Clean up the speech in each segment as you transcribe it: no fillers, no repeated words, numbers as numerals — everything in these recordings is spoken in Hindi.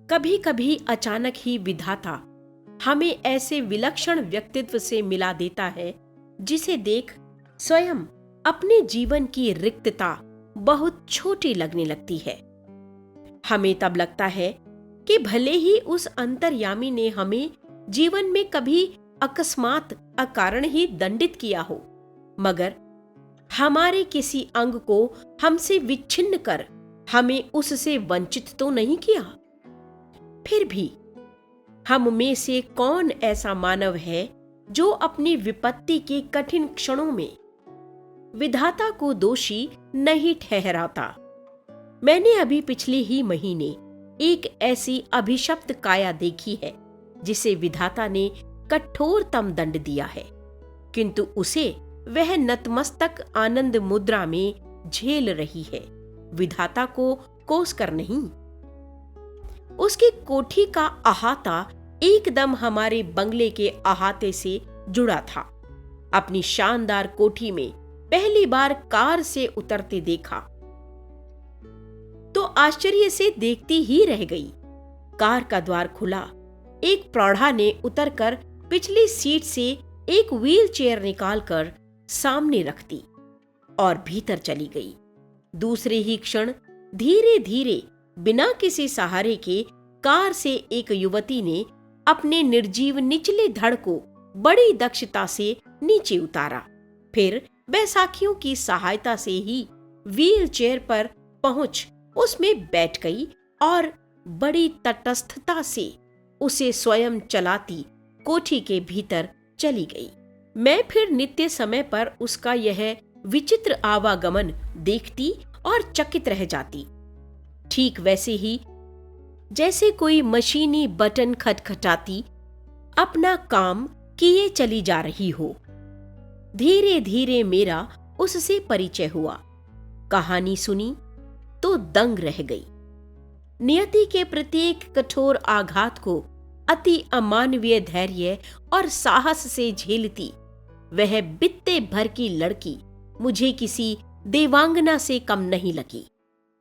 कभी कभी अचानक ही विधाता हमें ऐसे विलक्षण व्यक्तित्व से मिला देता है जिसे देख स्वयं अपने जीवन की रिक्तता बहुत छोटी लगने लगती है। हमें तब लगता है कि भले ही उस अंतर्यामी ने हमें जीवन में कभी अकस्मात अकारण ही दंडित किया हो, मगर हमारे किसी अंग को हमसे विच्छिन्न कर हमें उससे वंचित तो नहीं किया। फिर भी हम में से कौन ऐसा मानव है जो अपनी विपत्ति के कठिन क्षणों में विधाता को दोषी नहीं ठहराता। मैंने अभी पिछले ही महीने एक ऐसी अभिशप्त काया देखी है जिसे विधाता ने कठोरतम दंड दिया है, किंतु उसे वह नतमस्तक आनंद मुद्रा में झेल रही है, विधाता को कोस कर नहीं। उसकी कोठी का अहाता एकदम हमारे बंगले के अहाते से जुड़ा था। अपनी शानदार कोठी में पहली बार कार से उतरते देखा तो आश्चर्य से देखती ही रह गई। कार का द्वार खुला, एक प्रौढ़ा ने उतरकर पिछली सीट से एक व्हील चेयर निकालकर सामने रख दी और भीतर चली गई। दूसरे ही क्षण धीरे धीरे बिना किसी सहारे के कार से एक युवती ने अपने निर्जीव निचले धड़ को बड़ी दक्षता से नीचे उतारा। फिर बैसाखियों की सहायता से ही व्हील चेयर पर पहुंच उसमें बैठ गई और बड़ी तटस्थता से उसे स्वयं चलाती कोठी के भीतर चली गई। मैं फिर नित्य समय पर उसका यह विचित्र आवागमन देखती और चकित रह जाती, ठीक वैसे ही जैसे कोई मशीनी बटन खटखटाती अपना काम किए चली जा रही हो। धीरे धीरे मेरा उससे परिचय हुआ। कहानी सुनी तो दंग रह गई। नियति के प्रत्येक कठोर आघात को अति अमानवीय धैर्य और साहस से झेलती वह बित्ते भर की लड़की मुझे किसी देवांगना से कम नहीं लगी।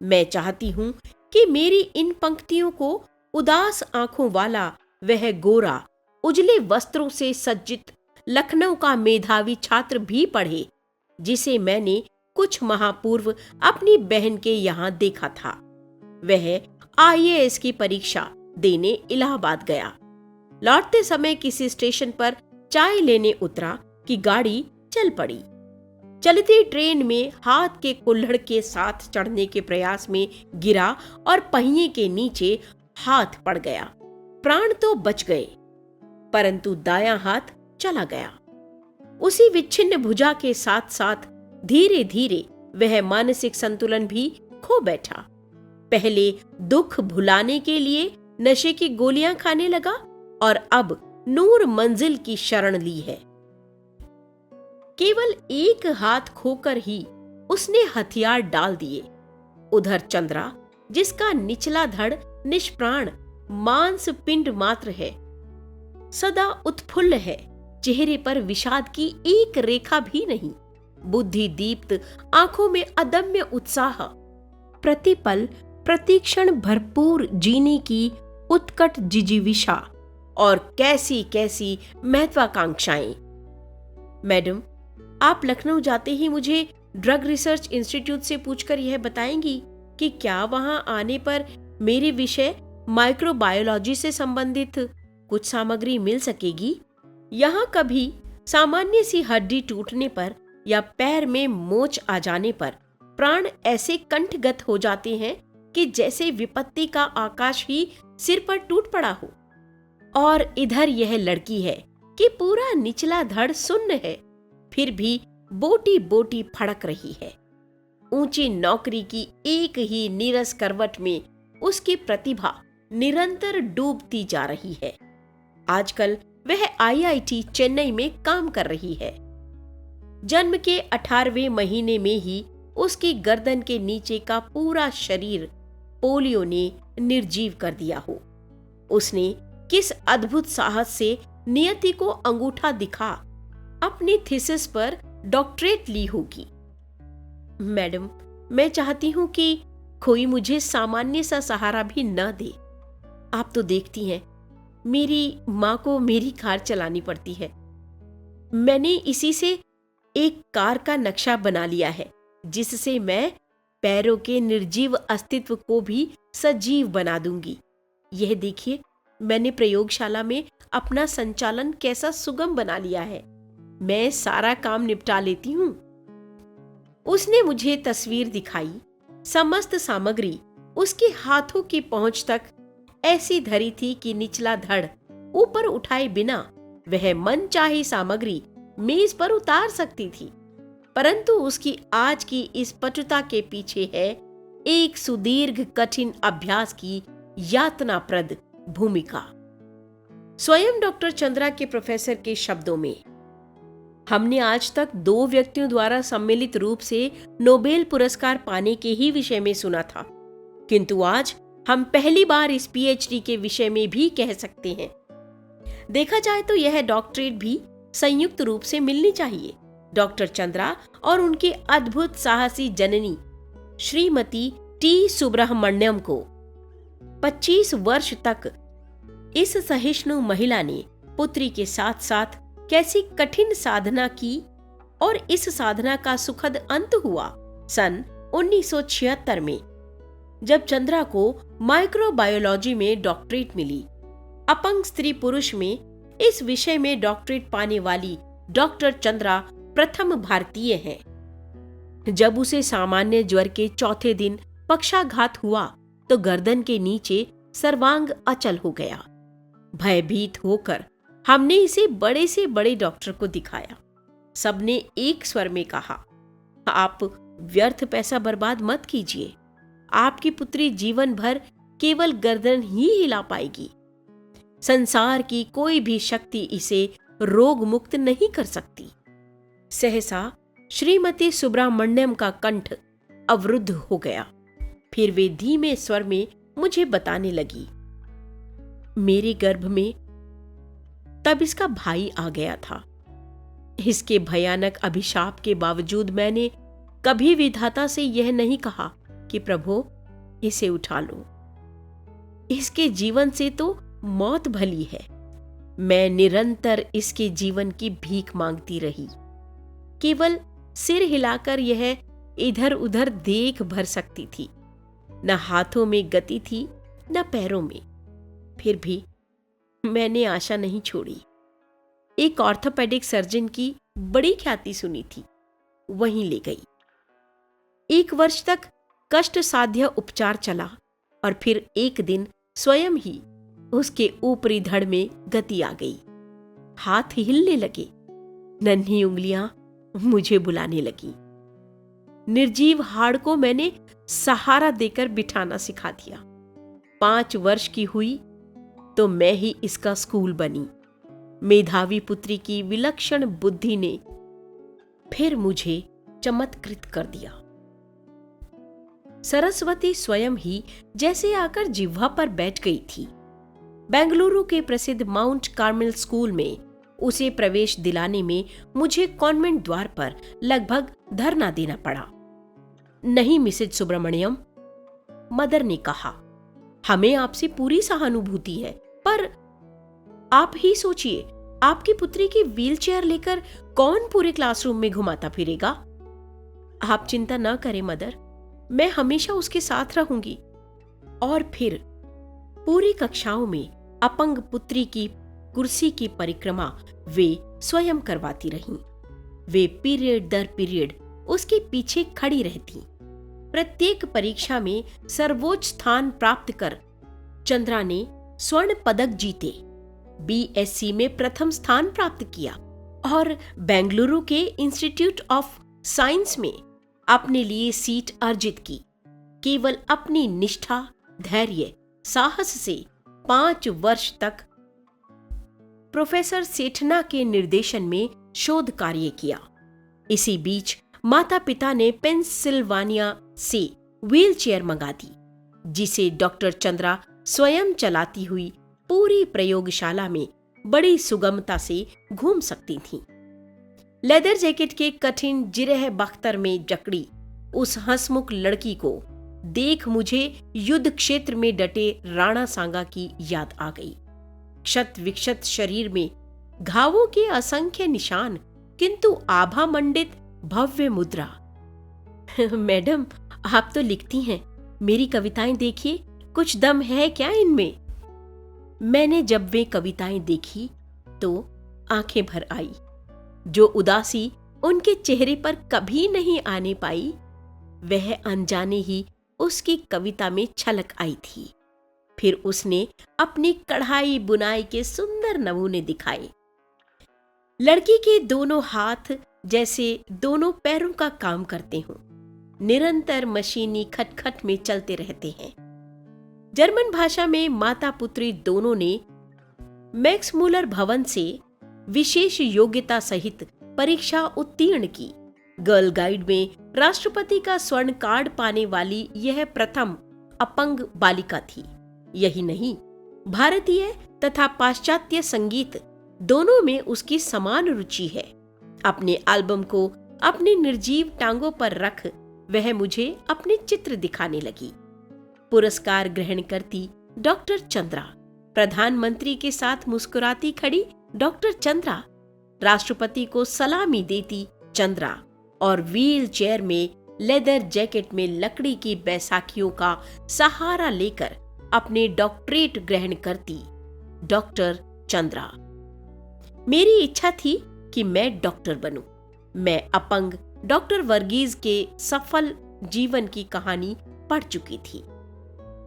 मैं चाहती हूं कि मेरी इन पंक्तियों को उदास आंखों वाला वह गोरा उजले वस्त्रों से सज्जित लखनऊ का मेधावी छात्र भी पढ़े, जिसे मैंने कुछ माह पूर्व अपनी बहन के यहाँ देखा था। वह IAS की परीक्षा देने इलाहाबाद गया। लौटते समय किसी स्टेशन पर चाय लेने उतरा कि गाड़ी चल पड़ी। चलती ट्रेन में हाथ के कुल्हड़ के साथ चढ़ने के प्रयास में गिरा और पहिए के नीचे हाथ पड़ गया। प्राण तो बच गए, परंतु दायां हाथ चला गया। उसी विच्छिन्न भुजा के साथ साथ धीरे धीरे वह मानसिक संतुलन भी खो बैठा। पहले दुख भुलाने के लिए नशे की गोलियां खाने लगा और अब नूर मंजिल की शरण ली है। केवल एक हाथ खोकर ही उसने हथियार डाल दिए। उधर चंद्रा, जिसका निचला धड़ निष्प्राण मांस पिंड मात्र है, सदा उत्फुल्ल है, चेहरे पर विषाद की एक रेखा भी नहीं। बुद्धि दीप्त आंखों में अदम्य उत्साह, प्रतिपल प्रतीक्षण भरपूर जीने की उत्कट जिजीविषा और कैसी कैसी महत्वाकांक्षाएं। मैडम, आप लखनऊ जाते ही मुझे ड्रग रिसर्च इंस्टीट्यूट से पूछकर यह बताएंगी कि क्या वहां आने पर मेरे विषय माइक्रोबायोलॉजी से संबंधित कुछ सामग्री मिल सकेगी। यहाँ कभी सामान्य सी हड्डी टूटने पर या पैर में मोच आ जाने पर प्राण ऐसे कंठगत हो जाते हैं कि जैसे विपत्ति का आकाश ही सिर पर टूट पड़ा हो। और इधर यह लड़की है कि पूरा निचला धड़ सुन्न है, फिर भी बोटी बोटी फड़क रही है। ऊंची नौकरी की एक ही नीरस करवट में उसकी प्रतिभा निरंतर डूबती जा रही है। आजकल वह IIT चेन्नई में काम कर रही है। जन्म के 18वें महीने में ही उसकी गर्दन के नीचे का पूरा शरीर पोलियो ने निर्जीव कर दिया हो। उसने किस अद्भुत साहस से नियति को अंगूठा दिखा अपनी थीसिस पर डॉक्टरेट ली होगी। मैडम, मैं चाहती हूं कि कोई मुझे सामान्य सा सहारा भी न दे। आप तो देखती हैं, मेरी माँ को मेरी कार चलानी पड़ती है। मैंने इसी से एक कार का नक्शा बना लिया है, जिससे मैं पैरों के निर्जीव अस्तित्व को भी सजीव बना दूंगी। यह देखिए, मैंने प्रयोगशाला में अपना संचालन कैसा सुगम बना लिया है। मैं सारा काम निपटा लेती हूँ। उसने मुझे तस्वीर दिखाई। समस्त सामग्री उसके हाथों की पहुंच तक ऐसी धरी थी कि निचला धड़ ऊपर उठाए बिना वह मनचाही सामग्री मेज पर उतार सकती थी। परंतु उसकी आज की इस पटुता के पीछे है एक सुदीर्घ कठिन अभ्यास की यातनाप्रद भूमिका। स्वयं डॉक्टर चंद्रा के प्रोफेसर के शब्दों में, हमने आज तक 2 व्यक्तियों द्वारा सम्मिलित रूप से नोबेल पुरस्कार पाने के ही विषय में सुना था, किंतु आज हम पहली बार इस पीएचडी के विषय में भी कह सकते हैं। देखा जाए तो यह डॉक्टरेट भी संयुक्त रूप से मिलनी चाहिए डॉक्टर चंद्रा और उनकी अद्भुत साहसी जननी श्रीमती टी सुब्रमण्यम को। 25 वर्ष तक इस सहिष्णु महिला ने पुत्री के साथ साथ कैसी कठिन साधना की और इस साधना का सुखद अंत हुआ सन 1976 में, जब चंद्रा को माइक्रोबायोलॉजी में डॉक्टरेट मिली। अपंग स्त्री पुरुष में इस विषय में डॉक्टरेट पाने वाली डॉक्टर चंद्रा प्रथम भारतीय हैं। जब उसे सामान्य ज्वर के चौथे दिन पक्षाघात हुआ तो गर्दन के नीचे सर्वांग अचल हो गया। भयभीत होकर हमने इसे बड़े से बड़े डॉक्टर को दिखाया। सबने एक स्वर में कहा, आप व्यर्थ पैसा बर्बाद मत कीजिए। आपकी पुत्री जीवन भर केवल गर्दन ही हिला पाएगी। संसार की कोई भी शक्ति इसे रोग मुक्त नहीं कर सकती। सहसा श्रीमती सुब्रमण्यम का कंठ अवरुद्ध हो गया। फिर वे धीमे स्वर में मुझे बताने लगी, मेरे गर्भ में तब इसका भाई आ गया था। इसके भयानक अभिशाप के बावजूद मैंने कभी विधाता से यह नहीं कहा कि प्रभु इसे उठा लो, इसके जीवन से तो मौत भली है। मैं निरंतर इसके जीवन की भीख मांगती रही। केवल सिर हिलाकर यह इधर उधर देख भर सकती थी। न हाथों में गति थी न पैरों में। फिर भी मैंने आशा नहीं छोड़ी। एक ऑर्थोपेडिक सर्जन की बड़ी ख्याति सुनी थी, वहीं ले गई। 1 वर्ष तक कष्ट साध्य उपचार चला और फिर एक दिन स्वयं ही उसके ऊपरी धड़ में गति आ गई। हाथ हिलने लगे, नन्ही उंगलियां मुझे बुलाने लगी। निर्जीव हाड़ को मैंने सहारा देकर बिठाना सिखा दिया। 5 वर्ष की हुई तो मैं ही इसका स्कूल बनी। मेधावी पुत्री की विलक्षण बुद्धि ने फिर मुझे चमत्कृत कर दिया। सरस्वती स्वयं ही जैसे आकर जिह्वा पर बैठ गई थी। बेंगलुरु के प्रसिद्ध माउंट कार्मेल स्कूल में उसे प्रवेश दिलाने में मुझे कॉन्वेंट द्वार पर लगभग धरना देना पड़ा। नहीं मिसेज सुब्रमण्यम, मदर ने कहा, हमें आपसे पूरी सहानुभूति है, पर आप ही सोचिए, आपकी पुत्री की व्हीलचेयर लेकर कौन पूरे क्लासरूम में घुमाता फिरेगा? आप चिंता न करें मदर, मैं हमेशा उसके साथ रहूंगी। और फिर पूरी कक्षाओं में अपंग पुत्री की कुर्सी की परिक्रमा वे स्वयं करवाती रहीं। वे पीरियड दर पीरियड उसके पीछे खड़ी रहती। प्रत्येक परीक्षा में सर्वोच्च स्थान प्राप्त कर चंद्रा ने स्वर्ण पदक जीते, बीएससी में प्रथम स्थान प्राप्त किया और बेंगलुरु के इंस्टीट्यूट ऑफ साइंस में अपने लिए सीट अर्जित की। केवल अपनी निष्ठा, धैर्य, साहस से 5 वर्ष तक प्रोफेसर सेठना के निर्देशन में शोध कार्य किया। इसी बीच माता पिता ने पेंसिल्वानिया से व्हीलचेयर मंगा दी, जिसे डॉक्टर चंद्रा स्वयं चलाती हुई पूरी प्रयोगशाला में बड़ी सुगमता से घूम सकती थीं। लेदर जैकेट के कठिन जिरह बख्तर में जकड़ी उस हंसमुख लड़की को देख मुझे युद्ध क्षेत्र में डटे राणा सांगा की याद आ गई। क्षत विक्षत शरीर में घावों के असंख्य निशान, किंतु आभा मंडित भव्य मुद्रा। मैडम, आप तो लिखती हैं, मेरी कविताएं देखिए, कुछ दम है क्या इनमें? मैंने जब वे कविताएं देखी तो आंखें भर आई। जो उदासी उनके चेहरे पर कभी नहीं आने पाई, वह अनजाने ही उसकी कविता में छलक आई थी। फिर उसने अपनी कढ़ाई बुनाई के सुंदर नमूने दिखाए। लड़की के दोनों हाथ जैसे दोनों पैरों का काम करते हों, निरंतर मशीनी खटखट में चलते रहते हैं। जर्मन भाषा में माता पुत्री दोनों ने मैक्स मूलर भवन से विशेष योग्यता सहित परीक्षा उत्तीर्ण की। गर्ल गाइड में राष्ट्रपति का स्वर्ण कार्ड पाने वाली यह प्रथम अपंग बालिका थी। यही नहीं, भारतीय तथा पाश्चात्य संगीत दोनों में उसकी समान रुचि है। अपने एल्बम को अपनी निर्जीव टांगों पर रख वह मुझे अपने चित्र दिखाने लगी। पुरस्कार ग्रहण करती डॉक्टर चंद्रा, प्रधानमंत्री के साथ मुस्कुराती खड़ी डॉक्टर चंद्रा, राष्ट्रपति को सलामी देती चंद्रा और व्हील चेयर में लेदर जैकेट में लकड़ी की बैसाखियों का सहारा लेकर अपने डॉक्टरेट ग्रहण करती डॉक्टर चंद्रा। मेरी इच्छा थी कि मैं डॉक्टर बनूं। मैं अपंग डॉक्टर वर्गीज के सफल जीवन की कहानी पढ़ चुकी थी।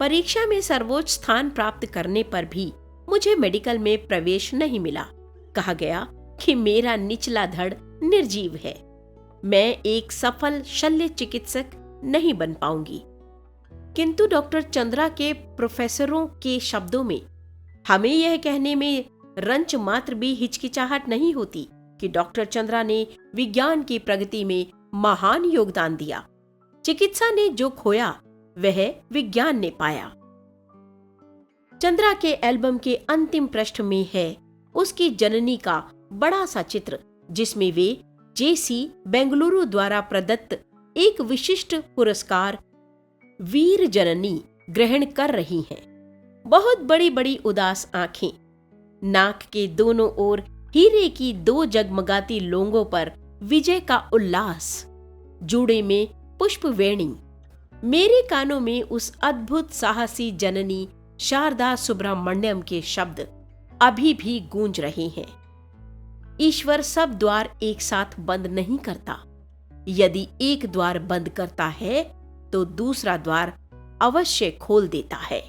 परीक्षा में सर्वोच्च स्थान प्राप्त करने पर भी मुझे मेडिकल में प्रवेश नहीं मिला। कहा गया कि मेरा निचला धड़ निर्जीव है, मैं एक सफल शल्य चिकित्सक नहीं बन पाऊंगी। किंतु डॉक्टर चंद्रा के प्रोफेसरों के शब्दों में हमें यह कहने में रंच मात्र भी हिचकिचाहट नहीं होती कि डॉक्टर चंद्रा ने विज्ञान की प्रगति में महान योगदान दिया। चिकित्सा ने जो खोया वह विज्ञान ने पाया। चंद्रा के एल्बम के अंतिम पृष्ठ में है उसकी जननी का बड़ा सा चित्र, जिसमें वे जेसी बेंगलुरु द्वारा प्रदत्त एक विशिष्ट पुरस्कार वीर जननी ग्रहण कर रही हैं। बहुत बड़ी बड़ी उदास आंखें, नाक के दोनों ओर हीरे की दो जगमगाती लोंगों पर विजय का उल्लास, जूड़े में पुष्प वेणी। मेरे कानों में उस अद्भुत साहसी जननी शारदा सुब्रमण्यम के शब्द अभी भी गूंज रहे हैं। ईश्वर सब द्वार एक साथ बंद नहीं करता। यदि एक द्वार बंद करता है तो दूसरा द्वार अवश्य खोल देता है।